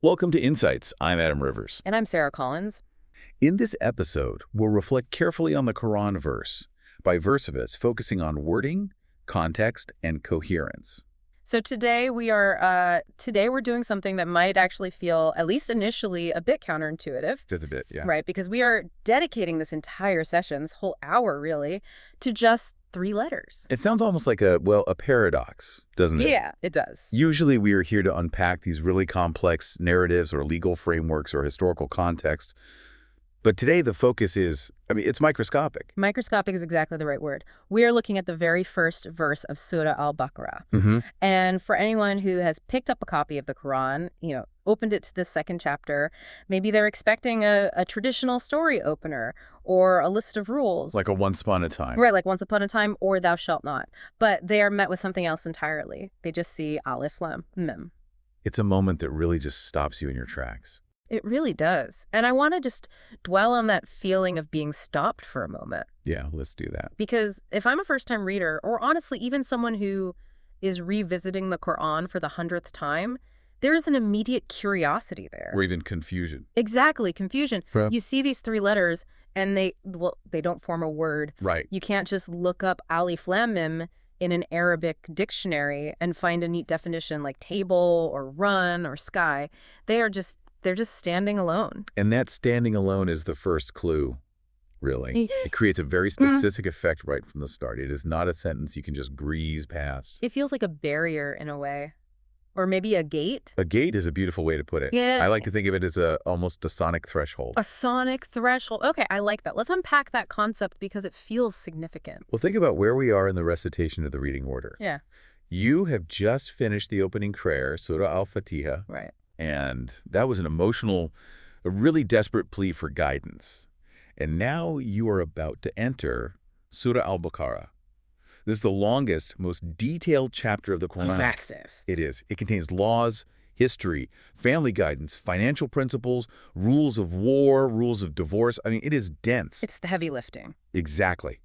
Welcome to Insights. I'm Adam Rivers. And I'm Sarah Collins. In this episode, we'll reflect carefully on the Quran verse by verse of it, focusing on wording, context, and coherence. So today we're doing something that might actually feel, at least initially, a bit counterintuitive. Just a bit, yeah. Right, because we are dedicating this entire session, this whole hour really, to just 3 letters. It sounds almost like a paradox, doesn't it? Yeah, it does. Usually we are here to unpack these really complex narratives or legal frameworks or historical context. But today the focus is, it's microscopic. Microscopic is exactly the right word. We are looking at the very first verse of Surah Al-Baqarah. Mm-hmm. And for anyone who has picked up a copy of the Quran, opened it to the second chapter, maybe they're expecting a traditional story opener or a list of rules. Like a once upon a time. Right, like once upon a time or thou shalt not. But they are met with something else entirely. They just see Alif Lam, Meem. It's a moment that really just stops you in your tracks. It really does. And I want to just dwell on that feeling of being stopped for a moment. Yeah, let's do that. Because if I'm a first-time reader, or honestly, even someone who is revisiting the Quran for the 100th time, there is an immediate curiosity there. Or even confusion. Exactly, confusion. Right. You see these 3 letters, and they don't form a word. Right. You can't just look up Alif Lam Mim in an Arabic dictionary and find a neat definition like table or run or sky. They're just standing alone. And that standing alone is the first clue, really. It creates a very specific effect right from the start. It is not a sentence you can just breeze past. It feels like a barrier in a way. Or maybe a gate. A gate is a beautiful way to put it. Yeah. I like to think of it as almost a sonic threshold. A sonic threshold. Okay, I like that. Let's unpack that concept because it feels significant. Well, think about where we are in the recitation of the reading order. Yeah. You have just finished the opening prayer, Surah Al-Fatiha. Right. And that was an emotional, a really desperate plea for guidance. And now you are about to enter Surah Al-Baqarah. This is the longest, most detailed chapter of the Quran. Massive. It is. It contains laws, history, family guidance, financial principles, rules of war, rules of divorce. It is dense. It's the heavy lifting. Exactly.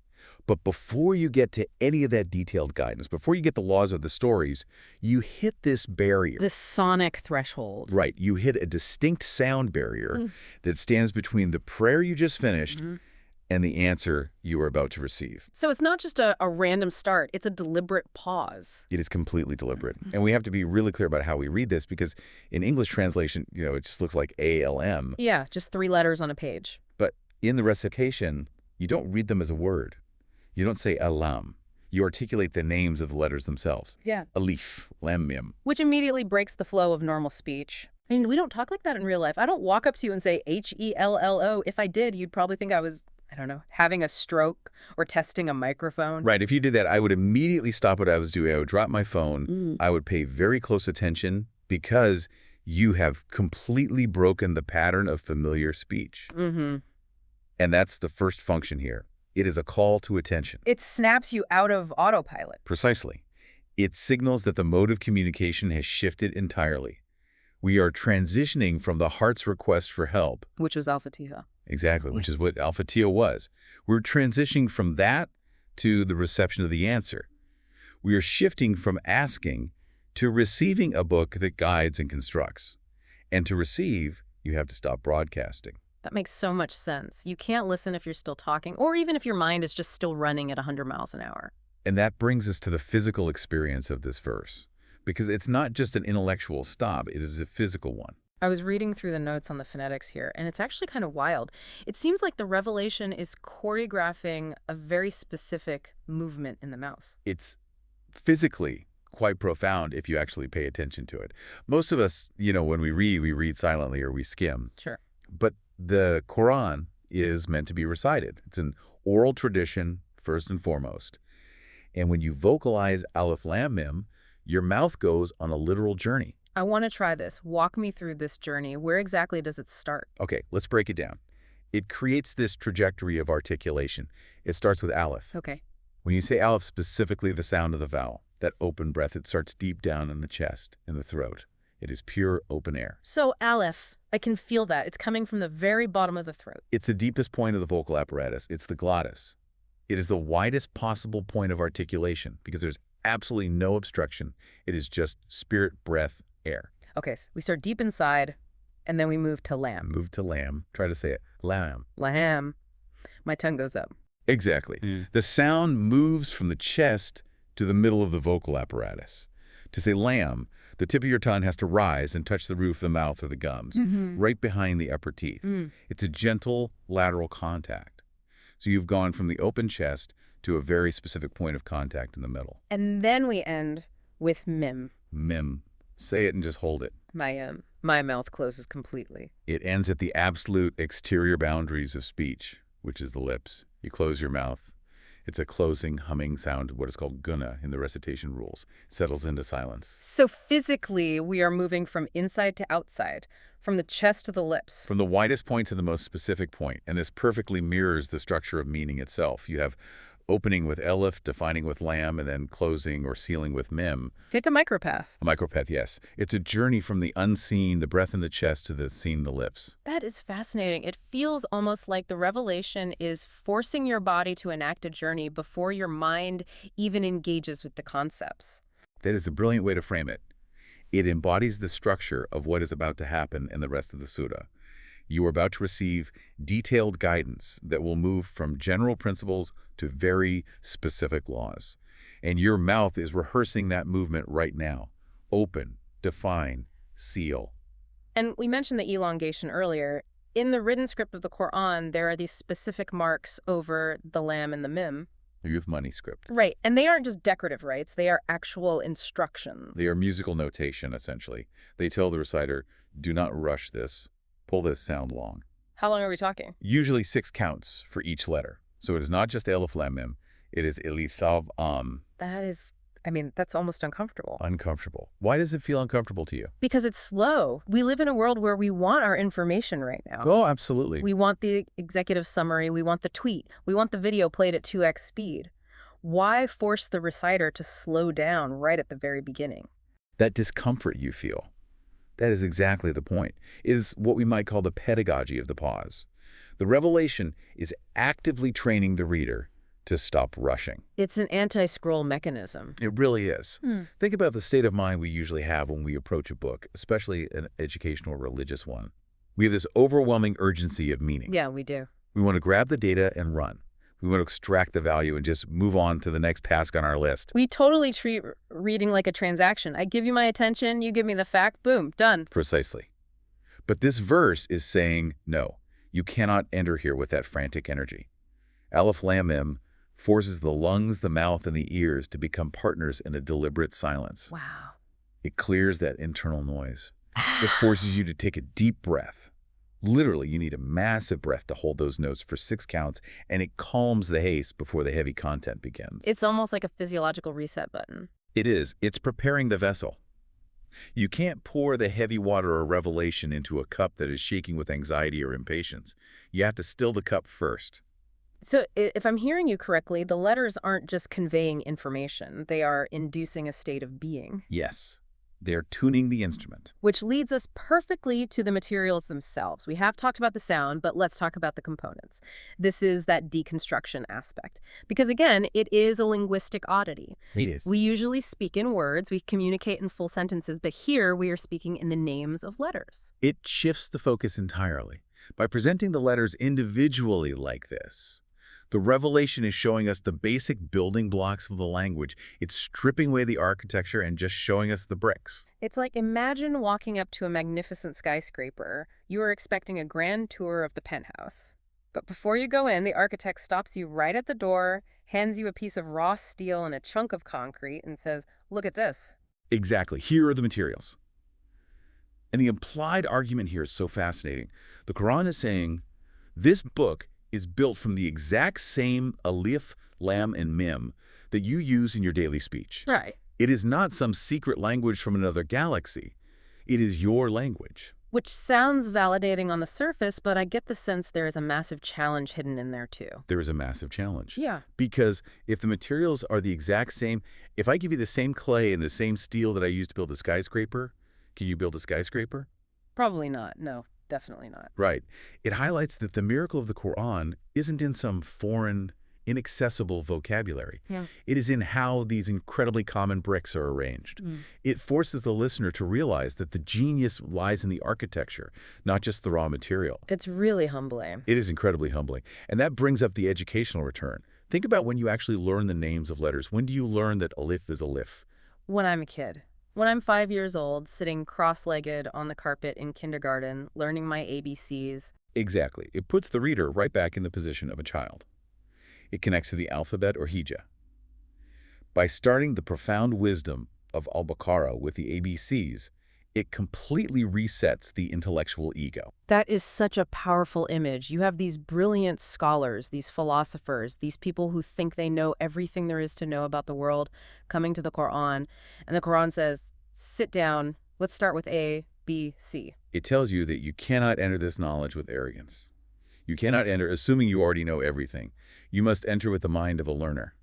But before you get to any of that detailed guidance, before you get the laws of the stories, you hit this barrier. This sonic threshold. Right. You hit a distinct sound barrier that stands between the prayer you just finished and the answer you are about to receive. So it's not just a random start. It's a deliberate pause. It is completely deliberate. And we have to be really clear about how we read this because in English translation, it just looks like ALM. Yeah, just 3 letters on a page. But in the recitation, you don't read them as a word. You don't say Al-Lam. You articulate the names of the letters themselves. Yeah. Alif, Lam, Mim. Which immediately breaks the flow of normal speech. We don't talk like that in real life. I don't walk up to you and say Hello. If I did, you'd probably think I was, having a stroke or testing a microphone. Right. If you did that, I would immediately stop what I was doing. I would drop my phone. I would pay very close attention because you have completely broken the pattern of familiar speech. And that's the first function here. It is a call to attention. It snaps you out of autopilot. Precisely. It signals that the mode of communication has shifted entirely. We are transitioning from the heart's request for help. Which was Al-Fatiha. Exactly, which is what Al-Fatiha was. We're transitioning from that to the reception of the answer. We are shifting from asking to receiving a book that guides and constructs. And to receive, you have to stop broadcasting. That makes so much sense. You can't listen if you're still talking, or even if your mind is just still running at 100 miles an hour. And that brings us to the physical experience of this verse. Because it's not just an intellectual stop, it is a physical one. I was reading through the notes on the phonetics here, and it's actually kind of wild. It seems like the revelation is choreographing a very specific movement in the mouth. It's physically quite profound if you actually pay attention to it. Most of us, when we read silently or we skim. Sure. But the Quran is meant to be recited. It's an oral tradition, first and foremost. And when you vocalize Alif Lam Mim, your mouth goes on a literal journey. I want to try this. Walk me through this journey. Where exactly does it start? Okay, let's break it down. It creates this trajectory of articulation. It starts with Aleph. Okay. When you say Aleph, specifically the sound of the vowel, that open breath, it starts deep down in the chest, in the throat. It is pure open air. So Aleph, I can feel that. It's coming from the very bottom of the throat. It's the deepest point of the vocal apparatus. It's the glottis. It is the widest possible point of articulation because there's absolutely no obstruction. It is just spirit, breath, air. Okay, so we start deep inside. And then we move to lam. Move to lam. Try to say it. Lam. Lam. My tongue goes up. Exactly. The sound moves from the chest to the middle of the vocal apparatus. To say lam, the tip of your tongue has to rise and touch the roof of the mouth or the gums, right behind the upper teeth. It's a gentle lateral contact. So you've gone from the open chest to a very specific point of contact in the middle. And then we end with mim. Mim. Say it and just hold it. My mouth closes completely. It ends at the absolute exterior boundaries of speech, which is the lips. You close your mouth. It's a closing, humming sound, what is called guna in the recitation rules. It settles into silence. So physically, we are moving from inside to outside, from the chest to the lips. From the widest point to the most specific point, and this perfectly mirrors the structure of meaning itself. You have opening with elif, defining with lam, and then closing or sealing with mim. Take a micropath. A micropath, yes. It's a journey from the unseen, the breath in the chest, to the seen, the lips. That is fascinating. It feels almost like the revelation is forcing your body to enact a journey before your mind even engages with the concepts. That is a brilliant way to frame it. It embodies the structure of what is about to happen in the rest of the surah. You are about to receive detailed guidance that will move from general principles to very specific laws. And your mouth is rehearsing that movement right now. Open, define, seal. And we mentioned the elongation earlier. In the written script of the Qur'an, there are these specific marks over the lam and the mim. The youth money script. Right. And they aren't just decorative rites. They are actual instructions. They are musical notation, essentially. They tell the reciter, do not rush this. Pull this sound long. How long are we talking? Usually 6 counts for each letter. So it is not just Alif Lam Mim. It is Alif Lam. That is, that's almost uncomfortable. Uncomfortable. Why does it feel uncomfortable to you? Because it's slow. We live in a world where we want our information right now. Oh, absolutely. We want the executive summary. We want the tweet. We want the video played at 2x speed. Why force the reciter to slow down right at the very beginning? That discomfort you feel. That is exactly the point. It is what we might call the pedagogy of the pause. The revelation is actively training the reader to stop rushing. It's an anti-scroll mechanism. It really is. Think about the state of mind we usually have when we approach a book, especially an educational or religious one. We have this overwhelming urgency of meaning. Yeah, we do. We want to grab the data and run. We want to extract the value and just move on to the next task on our list. We totally treat reading like a transaction. I give you my attention, you give me the fact, boom, done. Precisely. But this verse is saying, no, you cannot enter here with that frantic energy. Alif Lam Mim forces the lungs, the mouth, and the ears to become partners in a deliberate silence. Wow. It clears that internal noise. It forces you to take a deep breath. Literally, you need a massive breath to hold those notes for 6 counts, and it calms the haste before the heavy content begins. It's almost like a physiological reset button. It is. It's preparing the vessel. You can't pour the heavy water or revelation into a cup that is shaking with anxiety or impatience. You have to still the cup first. So if I'm hearing you correctly, the letters aren't just conveying information. They are inducing a state of being. Yes. They're tuning the instrument. Which leads us perfectly to the materials themselves. We have talked about the sound, but let's talk about the components. This is that deconstruction aspect. Because again, it is a linguistic oddity. It is. We usually speak in words, we communicate in full sentences, but here we are speaking in the names of letters. It shifts the focus entirely. By presenting the letters individually like this, the revelation is showing us the basic building blocks of the language. It's stripping away the architecture and just showing us the bricks. It's like imagine walking up to a magnificent skyscraper. You are expecting a grand tour of the penthouse. But before you go in, the architect stops you right at the door, hands you a piece of raw steel and a chunk of concrete, and says, look at this. Exactly. Here are the materials. And the implied argument here is so fascinating. The Quran is saying, this book is built from the exact same Alif, Lam, and Mim that you use in your daily speech. Right. It is not some secret language from another galaxy. It is your language. Which sounds validating on the surface, but I get the sense there is a massive challenge hidden in there too. There is a massive challenge. Yeah. Because if the materials are the exact same, if I give you the same clay and the same steel that I used to build a skyscraper, can you build a skyscraper? Probably not. No. Definitely not. Right. It highlights that the miracle of the Quran isn't in some foreign, inaccessible vocabulary. Yeah. It is in how these incredibly common bricks are arranged. It forces the listener to realize that the genius lies in the architecture, not just the raw material. It's really humbling. It is incredibly humbling. And that brings up the educational return. Think about when you actually learn the names of letters. When do you learn that alif is alif? When I'm a kid. When I'm 5 years old, sitting cross-legged on the carpet in kindergarten, learning my ABCs. Exactly. It puts the reader right back in the position of a child. It connects to the alphabet or hijah. By starting the profound wisdom of Al-Baqarah with the ABCs, it completely resets the intellectual ego. That is such a powerful image. You have these brilliant scholars, these philosophers, these people who think they know everything there is to know about the world, coming to the Qur'an, and the Qur'an says, sit down, let's start with A, B, C. It tells you that you cannot enter this knowledge with arrogance. You cannot enter assuming you already know everything. You must enter with the mind of a learner.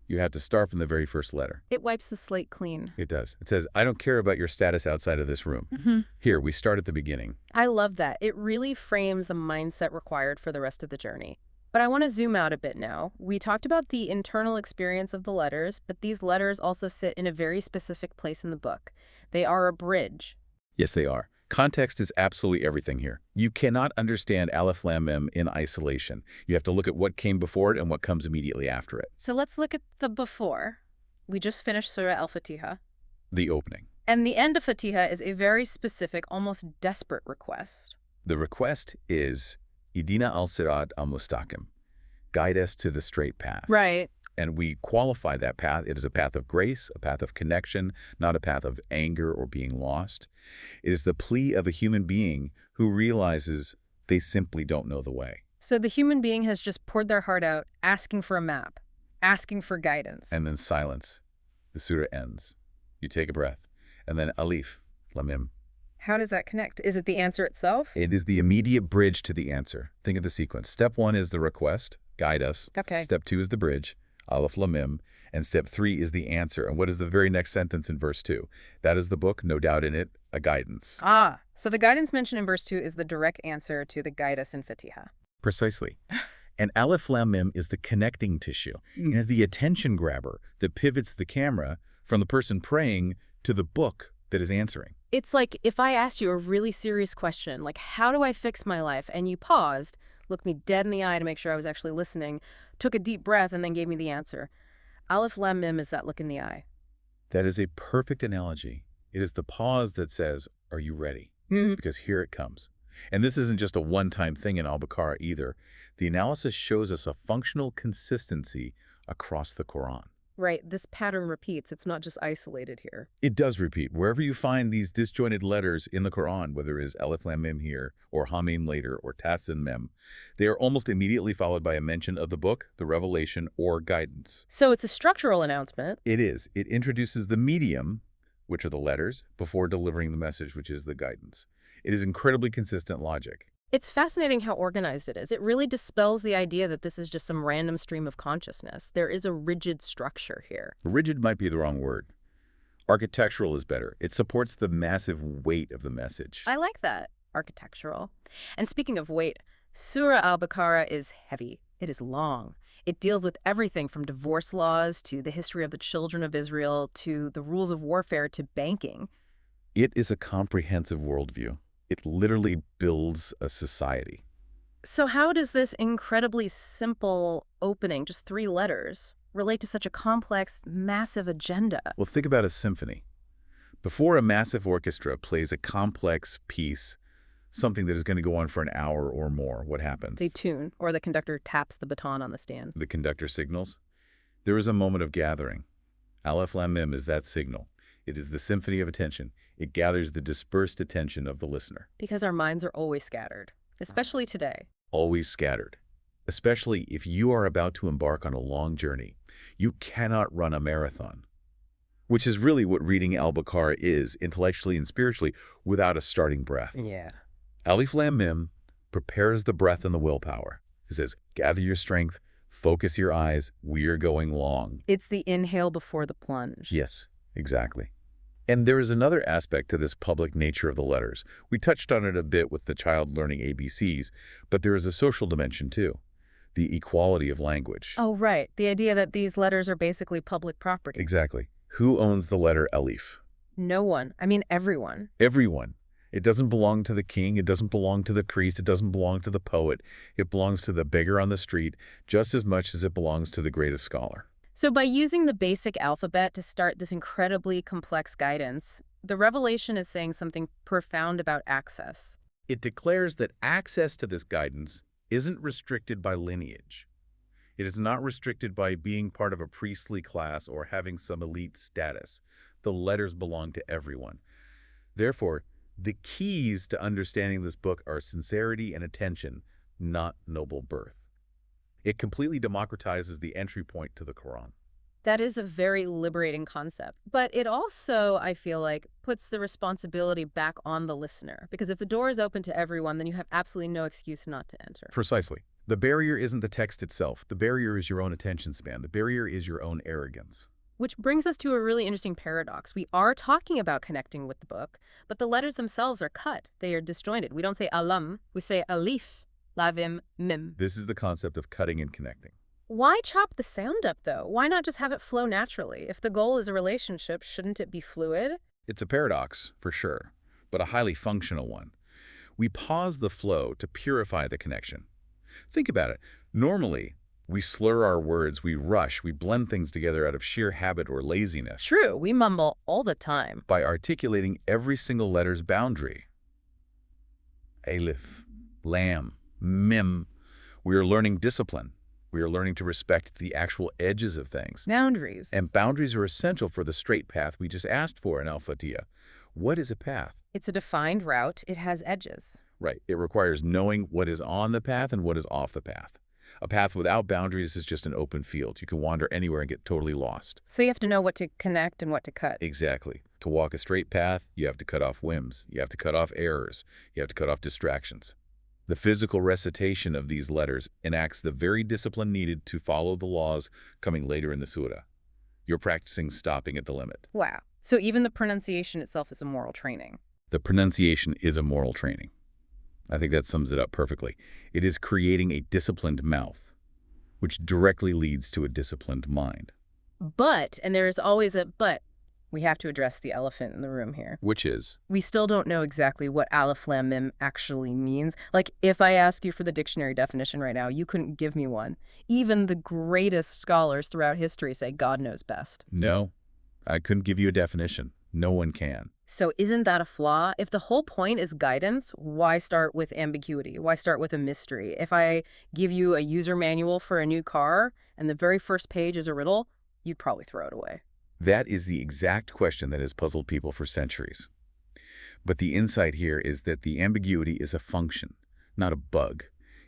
You have to start from the very first letter. It wipes the slate clean. It does. It says, I don't care about your status outside of this room. Here, we start at the beginning. I love that. It really frames the mindset required for the rest of the journey. But I want to zoom out a bit now. We talked about the internal experience of the letters, but these letters also sit in a very specific place in the book. They are a bridge. Yes, they are. Context is absolutely everything here. You cannot understand Alif Lam Mim in isolation. You have to look at what came before it and what comes immediately after it. So let's look at the before. We just finished Surah Al-Fatiha. The opening. And the end of Fatiha is a very specific, almost desperate request. The request is, Idina al-Sirat al-Mustaqim. Guide us to the straight path. Right. And we qualify that path. It is a path of grace, a path of connection, not a path of anger or being lost. It is the plea of a human being who realizes they simply don't know the way. So the human being has just poured their heart out, asking for a map, asking for guidance. And then silence. The surah ends. You take a breath. And then Alif Lam. How does that connect? Is it the answer itself? It is the immediate bridge to the answer. Think of the sequence. Step 1 is the request, guide us. Okay. Step 2 is the bridge, Alif Lam, and step 3 is the answer. And what is the very next sentence in verse 2? That is the book, no doubt in it, a guidance. Ah, so the guidance mentioned in verse 2 is the direct answer to the guide us in Fatiha. Precisely. And Alif Lam Mim is the connecting tissue, and the attention grabber that pivots the camera from the person praying to the book that is answering. It's like if I asked you a really serious question, like how do I fix my life? And you paused, looked me dead in the eye to make sure I was actually listening, took a deep breath, and then gave me the answer. Alif Lam Mim is that look in the eye. That is a perfect analogy. It is the pause that says, are you ready? Because here it comes. And this isn't just a one-time thing in Al-Baqarah either. The analysis shows us a functional consistency across the Qur'an. Right, this pattern repeats. It's not just isolated here. It does repeat. Wherever you find these disjointed letters in the Qur'an, whether it is Alif Lam Mim here, or Hamim later, or Tas and Mem, they are almost immediately followed by a mention of the book, the revelation, or guidance. So it's a structural announcement. It is. It introduces the medium, which are the letters, before delivering the message, which is the guidance. It is incredibly consistent logic. It's fascinating how organized it is. It really dispels the idea that this is just some random stream of consciousness. There is a rigid structure here. Rigid might be the wrong word. Architectural is better. It supports the massive weight of the message. I like that. Architectural. And speaking of weight, Surah Al-Baqarah is heavy. It is long. It deals with everything from divorce laws to the history of the children of Israel to the rules of warfare to banking. It is a comprehensive worldview. It literally builds a society. So how does this incredibly simple opening, just 3 letters, relate to such a complex, massive agenda? Well, think about a symphony. Before a massive orchestra plays a complex piece, something that is going to go on for an hour or more, what happens? They tune, or the conductor taps the baton on the stand. The conductor signals. There is a moment of gathering. Alif Lam Mim is that signal. It is the symphony of attention. It gathers the dispersed attention of the listener. Because our minds are always scattered, especially today. Always scattered. Especially if you are about to embark on a long journey. You cannot run a marathon. Which is really what reading Al-Baqarah is, intellectually and spiritually, without a starting breath. Yeah. Alif Lam Mim prepares the breath and the willpower. It says, gather your strength, focus your eyes, we're going long. It's the inhale before the plunge. Yes, exactly. And there is another aspect to this public nature of the letters. We touched on it a bit with the child learning ABCs, but there is a social dimension too. the equality of language. Oh, right. The idea that these letters are basically public property. Exactly. Who owns the letter Alif? No one. I mean, everyone. Everyone. It doesn't belong to the king. It doesn't belong to the priest. It doesn't belong to the poet. It belongs to the beggar on the street just as much as it belongs to the greatest scholar. So by using the basic alphabet to start this incredibly complex guidance, the revelation is saying something profound about access. It declares that access to this guidance isn't restricted by lineage. It is not restricted by being part of a priestly class or having some elite status. The letters belong to everyone. Therefore, the keys to understanding this book are sincerity and attention, not noble birth. It completely democratizes the entry point to the Quran. That is a very liberating concept. But it also, I feel like, puts the responsibility back on the listener. Because if the door is open to everyone, then you have absolutely no excuse not to enter. Precisely. The barrier isn't the text itself. The barrier is your own attention span. The barrier is your own arrogance. Which brings us to a really interesting paradox. We are talking about connecting with the book, but the letters themselves are cut. They are disjointed. We don't say alam, we say alif, lavim, mim. This is the concept of cutting and connecting. Why chop the sound up, though? Why not just have it flow naturally? If the goal is a relationship, shouldn't it be fluid? It's a paradox, for sure, but a highly functional one. We pause the flow to purify the connection. Think about it. Normally, we slur our words, we rush, we blend things together out of sheer habit or laziness. True, we mumble all the time. By articulating every single letter's boundary. Alif, Lam, Mim. We are learning discipline. We are learning to respect the actual edges of things. Boundaries. And boundaries are essential for the straight path we just asked for in Al-Fatiha. What is a path? It's a defined route. It has edges. Right. It requires knowing what is on the path and what is off the path. A path without boundaries is just an open field. You can wander anywhere and get totally lost. So you have to know what to connect and what to cut. Exactly. To walk a straight path, you have to cut off whims. You have to cut off errors. You have to cut off distractions. The physical recitation of these letters enacts the very discipline needed to follow the laws coming later in the surah. You're practicing stopping at the limit. Wow. So even the pronunciation itself is a moral training. The pronunciation is a moral training. I think that sums it up perfectly. It is creating a disciplined mouth, which directly leads to a disciplined mind. But, and there is always a but, we have to address the elephant in the room here. Which is? We still don't know exactly what Alif Lam Mim actually means. Like, if I ask you for the dictionary definition right now, you couldn't give me one. Even the greatest scholars throughout history say God knows best. No, I couldn't give you a definition. No one can. So isn't that a flaw? If the whole point is guidance, why start with ambiguity? Why start with a mystery? If I give you a user manual for a new car and the very first page is a riddle, you'd probably throw it away. That is the exact question that has puzzled people for centuries. But the insight here is that the ambiguity is a function, not a bug.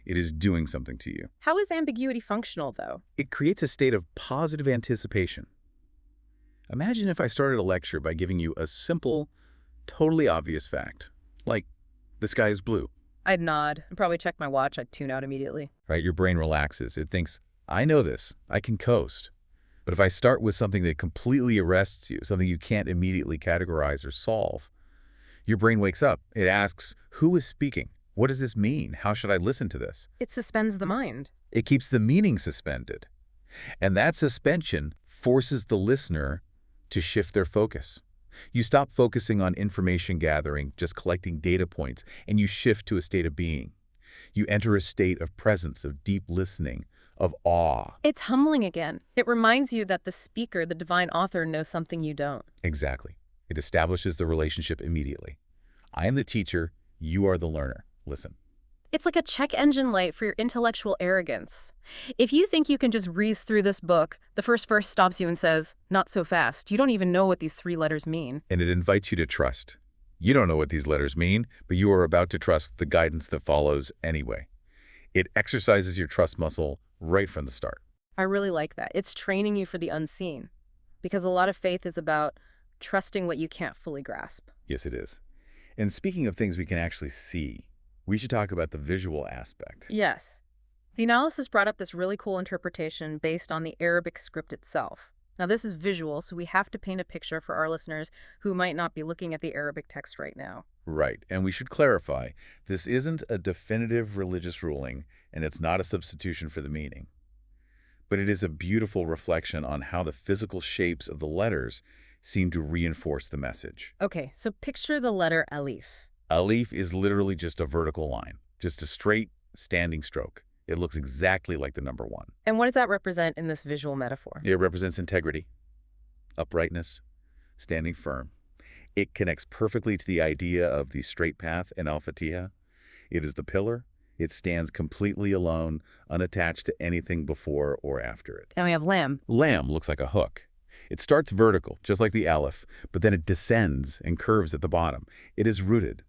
It is doing something to you. How is ambiguity functional, though? It creates a state of positive anticipation. Imagine if I started a lecture by giving you a simple, totally obvious fact, like the sky is blue. I'd nod. I'd probably check my watch. I'd tune out immediately. Right? Your brain relaxes. It thinks, I know this. I can coast. But if I start with something that completely arrests you, something you can't immediately categorize or solve, your brain wakes up. It asks, who is speaking? What does this mean? How should I listen to this? It suspends the mind. It keeps the meaning suspended. And that suspension forces the listener to shift their focus. You stop focusing on information gathering, just collecting data points, and you shift to a state of being. You enter a state of presence, of deep listening, of awe. It's humbling again. It reminds you that the speaker, the divine author, knows something you don't. Exactly. It establishes the relationship immediately. I am the teacher, you are the learner. Listen. It's like a check engine light for your intellectual arrogance. If you think you can just breeze through this book, the first verse stops you and says, not so fast. You don't even know what these 3 letters mean. And it invites you to trust. You don't know what these letters mean, but you are about to trust the guidance that follows anyway. It exercises your trust muscle right from the start. I really like that. It's training you for the unseen. Because a lot of faith is about trusting what you can't fully grasp. Yes, it is. And speaking of things we can actually see, we should talk about the visual aspect. Yes. The analysis brought up this really cool interpretation based on the Arabic script itself. Now, this is visual, so we have to paint a picture for our listeners who might not be looking at the Arabic text right now. Right, and we should clarify, this isn't a definitive religious ruling, and it's not a substitution for the meaning. But it is a beautiful reflection on how the physical shapes of the letters seem to reinforce the message. Okay, so picture the letter Alif. Alif is literally just a vertical line, just a straight, standing stroke. It looks exactly like the number 1. And what does that represent in this visual metaphor? It represents integrity, uprightness, standing firm. It connects perfectly to the idea of the straight path in Al-Fatiha. It is the pillar. It stands completely alone, unattached to anything before or after it. And we have Lam. Lam looks like a hook. It starts vertical, just like the Aleph, but then it descends and curves at the bottom. It is rooted,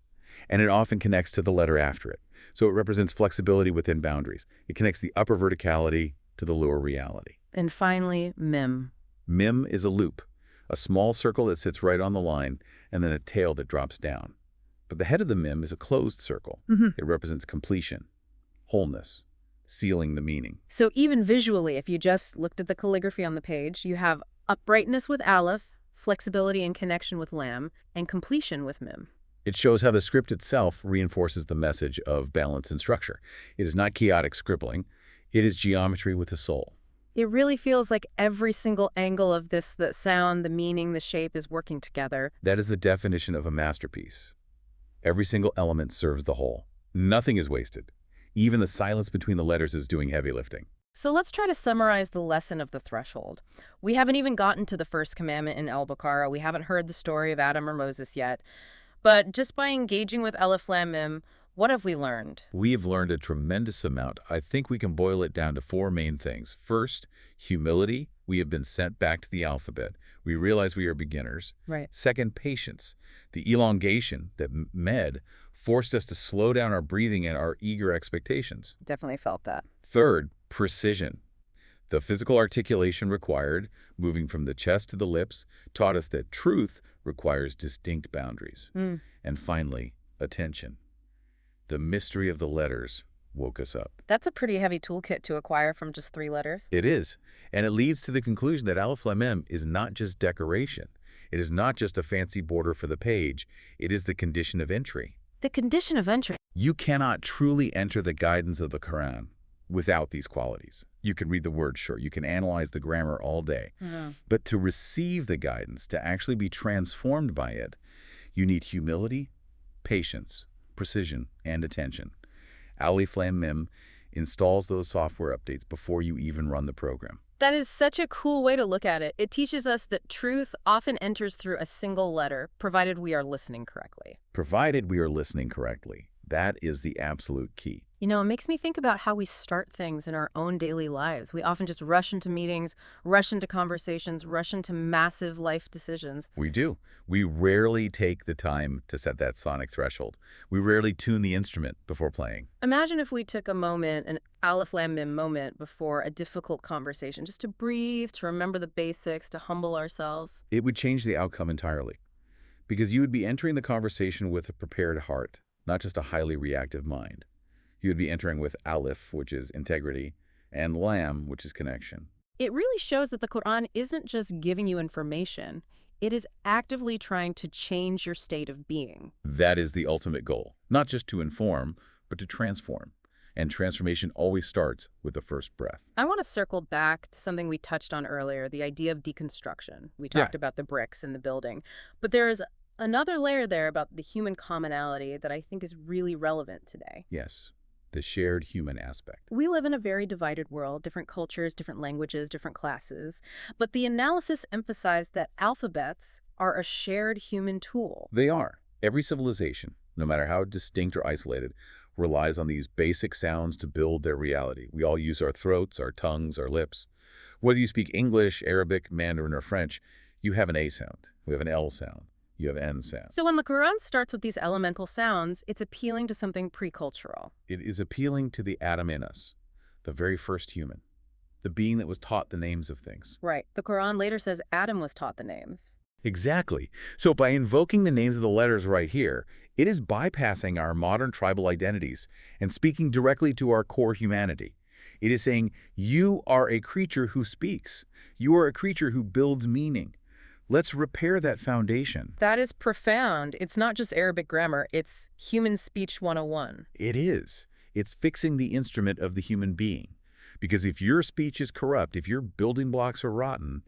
and it often connects to the letter after it. So it represents flexibility within boundaries. It connects the upper verticality to the lower reality. And finally, Meem. Meem is a loop, a small circle that sits right on the line, and then a tail that drops down. But the head of the Meem is a closed circle. It represents completion, wholeness, sealing the meaning. So even visually, if you just looked at the calligraphy on the page, you have uprightness with Aleph, flexibility and connection with Lam, and completion with Meem. It shows how the script itself reinforces the message of balance and structure. It is not chaotic scribbling. It is geometry with a soul. It really feels like every single angle of this, the sound, the meaning, the shape is working together. That is the definition of a masterpiece. Every single element serves the whole. Nothing is wasted. Even the silence between the letters is doing heavy lifting. So let's try to summarize the lesson of the threshold. We haven't even gotten to the first commandment in Al-Baqarah. We haven't heard the story of Adam or Moses yet. But just by engaging with Alif Lam Mim, what have we learned? We have learned a tremendous amount. I think we can boil it down to 4 main things. First, humility. We have been sent back to the alphabet. We realize we are beginners. Right. Second, patience. The elongation, that med, forced us to slow down our breathing and our eager expectations. Definitely felt that. Third, precision. The physical articulation required, moving from the chest to the lips, taught us that truth requires distinct boundaries. And finally, attention. The mystery of the letters woke us up. That's a pretty heavy toolkit to acquire from just 3 letters. It is. And it leads to the conclusion that Alif Lam Mim is not just decoration. It is not just a fancy border for the page. It is the condition of entry. The condition of entry. You cannot truly enter the guidance of the Qur'an without these qualities. You can read the words, sure. You can analyze the grammar all day. But to receive the guidance, to actually be transformed by it, you need humility, patience, precision, and attention. Alif Lam Mim installs those software updates before you even run the program. That is such a cool way to look at it. It teaches us that truth often enters through a single letter, provided we are listening correctly. Provided we are listening correctly. That is the absolute key. You know, it makes me think about how we start things in our own daily lives. We often just rush into meetings, rush into conversations, rush into massive life decisions. We do. We rarely take the time to set that sonic threshold. We rarely tune the instrument before playing. Imagine if we took a moment, an Alif Lam Mim moment before a difficult conversation, just to breathe, to remember the basics, to humble ourselves. It would change the outcome entirely. Because you would be entering the conversation with a prepared heart, not just a highly reactive mind. You would be entering with Alif, which is integrity, and Lam, which is connection. It really shows that the Qur'an isn't just giving you information. It is actively trying to change your state of being. That is the ultimate goal. Not just to inform, but to transform. And transformation always starts with the first breath. I want to circle back to something we touched on earlier, the idea of deconstruction. We talked about the bricks in the building. But there is another layer there about the human commonality that I think is really relevant today. Yes, the shared human aspect. We live in a very divided world, different cultures, different languages, different classes. But the analysis emphasized that alphabets are a shared human tool. They are. Every civilization, no matter how distinct or isolated, relies on these basic sounds to build their reality. We all use our throats, our tongues, our lips. Whether you speak English, Arabic, Mandarin, or French, you have an A sound. We have an L sound. You have N sound. So when the Quran starts with these elemental sounds, it's appealing to something pre-cultural. It is appealing to the Adam in us, the very first human, the being that was taught the names of things. Right. The Quran later says Adam was taught the names. Exactly. So by invoking the names of the letters right here, it is bypassing our modern tribal identities and speaking directly to our core humanity. It is saying, you are a creature who speaks. You are a creature who builds meaning. Let's repair that foundation. That is profound. It's not just Arabic grammar, it's human speech 101. It is. It's fixing the instrument of the human being. Because if your speech is corrupt, if your building blocks are rotten,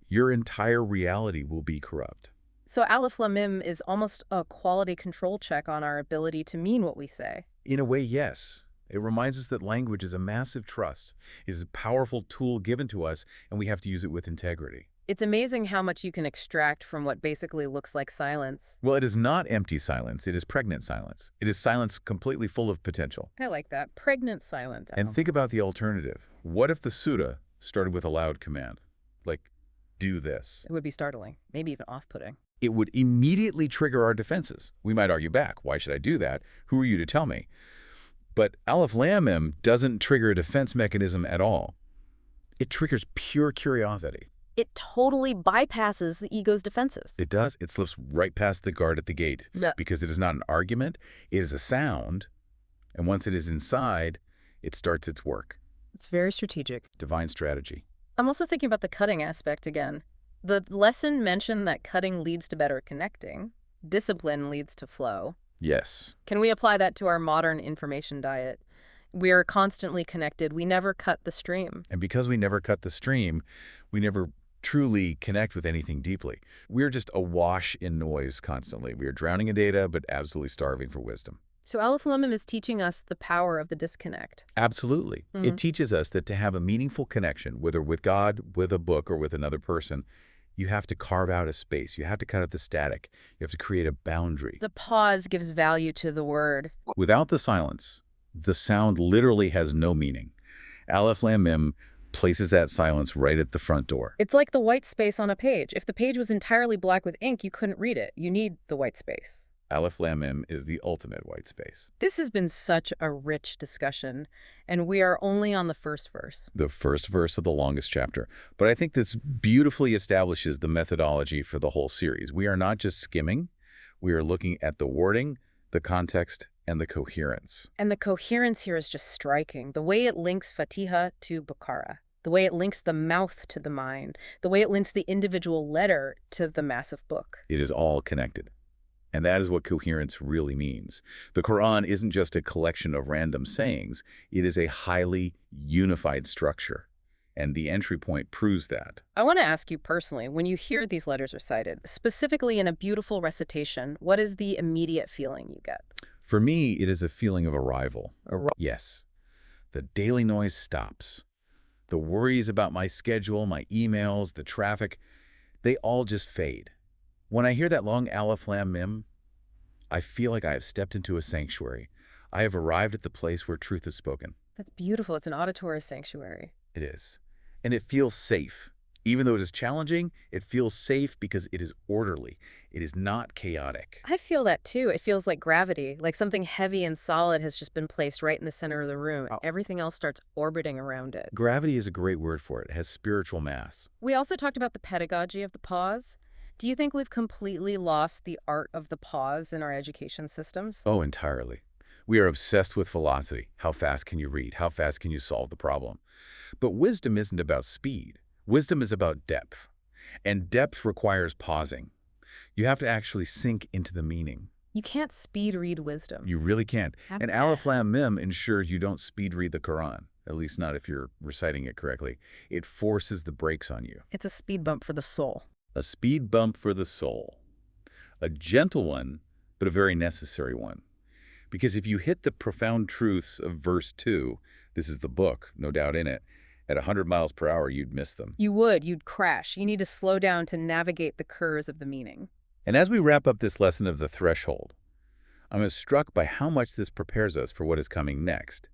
your entire reality will be corrupt. So Alif Lam is almost a quality control check on our ability to mean what we say. In a way, yes. It reminds us that language is a massive trust. It is a powerful tool given to us, and we have to use it with integrity. It's amazing how much you can extract from what basically looks like silence. Well, it is not empty silence. It is pregnant silence. It is silence completely full of potential. I like that. Pregnant silence. And think about the alternative. What if the surah started with a loud command? Like, do this. It would be startling, maybe even off-putting. It would immediately trigger our defenses. We might argue back. Why should I do that? Who are you to tell me? But Alif Lam Mim doesn't trigger a defense mechanism at all. It triggers pure curiosity. It totally bypasses the ego's defenses. It does. It slips right past the guard at the gate. Yeah. Because it is not an argument. It is a sound. And once it is inside, it starts its work. It's very strategic. Divine strategy. I'm also thinking about the cutting aspect again. The lesson mentioned that cutting leads to better connecting. Discipline leads to flow. Yes. Can we apply that to our modern information diet? We are constantly connected. We never cut the stream. And because we never cut the stream, we never truly connect with anything deeply. We're just awash in noise constantly. We are drowning in data, but absolutely starving for wisdom. So Alif Lam is teaching us the power of the disconnect. Absolutely. It teaches us that to have a meaningful connection, whether with God, with a book, or with another person, you have to carve out a space. You have to cut out the static. You have to create a boundary. The pause gives value to the word. Without the silence, the sound literally has no meaning. Alif Lam Mim places that silence right at the front door. It's like the white space on a page. If the page was entirely black with ink, you couldn't read it. You need the white space. Alif Lam Mim is the ultimate white space. This has been such a rich discussion, and we are only on the first verse. The first verse of the longest chapter. But I think this beautifully establishes the methodology for the whole series. We are not just skimming. We are looking at the wording, the context, and the coherence. And the coherence here is just striking. The way it links Fatiha to Baqarah, the way it links the mouth to the mind, the way it links the individual letter to the massive book. It is all connected. And that is what coherence really means. The Quran isn't just a collection of random sayings. It is a highly unified structure. And the entry point proves that. I want to ask you personally, when you hear these letters recited, specifically in a beautiful recitation, what is the immediate feeling you get? For me, it is a feeling of arrival. Yes. The daily noise stops. The worries about my schedule, my emails, the traffic, they all just fade. When I hear that long Alif Lam Mim, I feel like I have stepped into a sanctuary. I have arrived at the place where truth is spoken. That's beautiful. It's an auditory sanctuary. It is. And it feels safe. Even though it is challenging, it feels safe because it is orderly. It is not chaotic. I feel that too. It feels like gravity, like something heavy and solid has just been placed right in the center of the room. Everything else starts orbiting around it. Gravity is a great word for it. It has spiritual mass. We also talked about the pedagogy of the pause. Do you think we've completely lost the art of the pause in our education systems? Oh, entirely. We are obsessed with velocity. How fast can you read? How fast can you solve the problem? But wisdom isn't about speed. Wisdom is about depth. And depth requires pausing. You have to actually sink into the meaning. You can't speed read wisdom. You really can't. And Alif Lam Mim ensures you don't speed read the Quran, at least not if you're reciting it correctly. It forces the brakes on you. It's a speed bump for the soul. A speed bump for the soul. A gentle one, but a very necessary one. Because if you hit the profound truths of verse 2, this is the book, no doubt in it, at 100 miles per hour, you'd miss them. You would. You'd crash. You need to slow down to navigate the curves of the meaning. And as we wrap up this lesson of the threshold, I'm struck by how much this prepares us for what is coming next.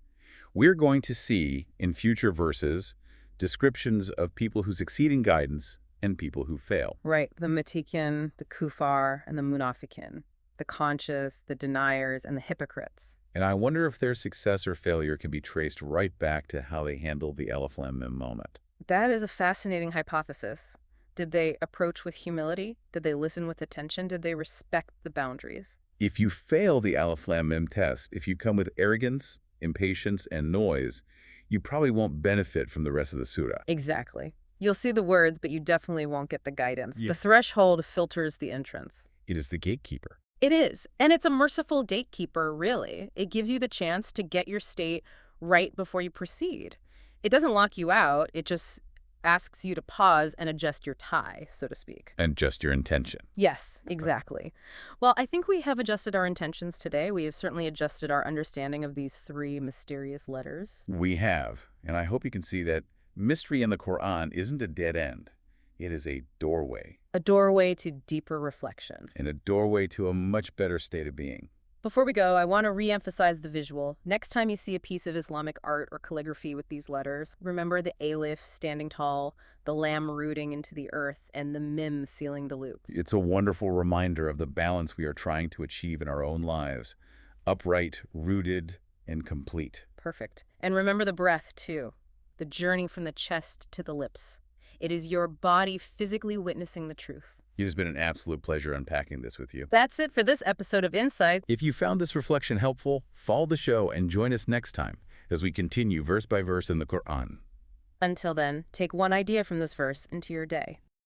We're going to see, in future verses, descriptions of people who succeed in guidance and people who fail. Right. The matikin, the kufar, and the munafikin. The conscious, the deniers, and the hypocrites. And I wonder if their success or failure can be traced right back to how they handled the Alif Lam Mim moment. That is a fascinating hypothesis. Did they approach with humility? Did they listen with attention? Did they respect the boundaries? If you fail the Alif Lam Mim test, if you come with arrogance, impatience, and noise, you probably won't benefit from the rest of the surah. Exactly. You'll see the words, but you definitely won't get the guidance. Yeah. The threshold filters the entrance. It is the gatekeeper. It is. And it's a merciful gatekeeper, really. It gives you the chance to get your state right before you proceed. It doesn't lock you out. It just asks you to pause and adjust your tie, so to speak. And just your intention. Yes, exactly. Well, I think we have adjusted our intentions today. We have certainly adjusted our understanding of these three mysterious letters. We have. And I hope you can see that mystery in the Qur'an isn't a dead end. It is a doorway. A doorway to deeper reflection. And a doorway to a much better state of being. Before we go, I want to re-emphasize the visual. Next time you see a piece of Islamic art or calligraphy with these letters, remember the Alif standing tall, the Lam rooting into the earth, and the Meem sealing the loop. It's a wonderful reminder of the balance we are trying to achieve in our own lives. Upright, rooted, and complete. Perfect. And remember the breath, too. The journey from the chest to the lips. It is your body physically witnessing the truth. It has been an absolute pleasure unpacking this with you. That's it for this episode of Insights. If you found this reflection helpful, follow the show and join us next time as we continue verse by verse in the Qur'an. Until then, take one idea from this verse into your day.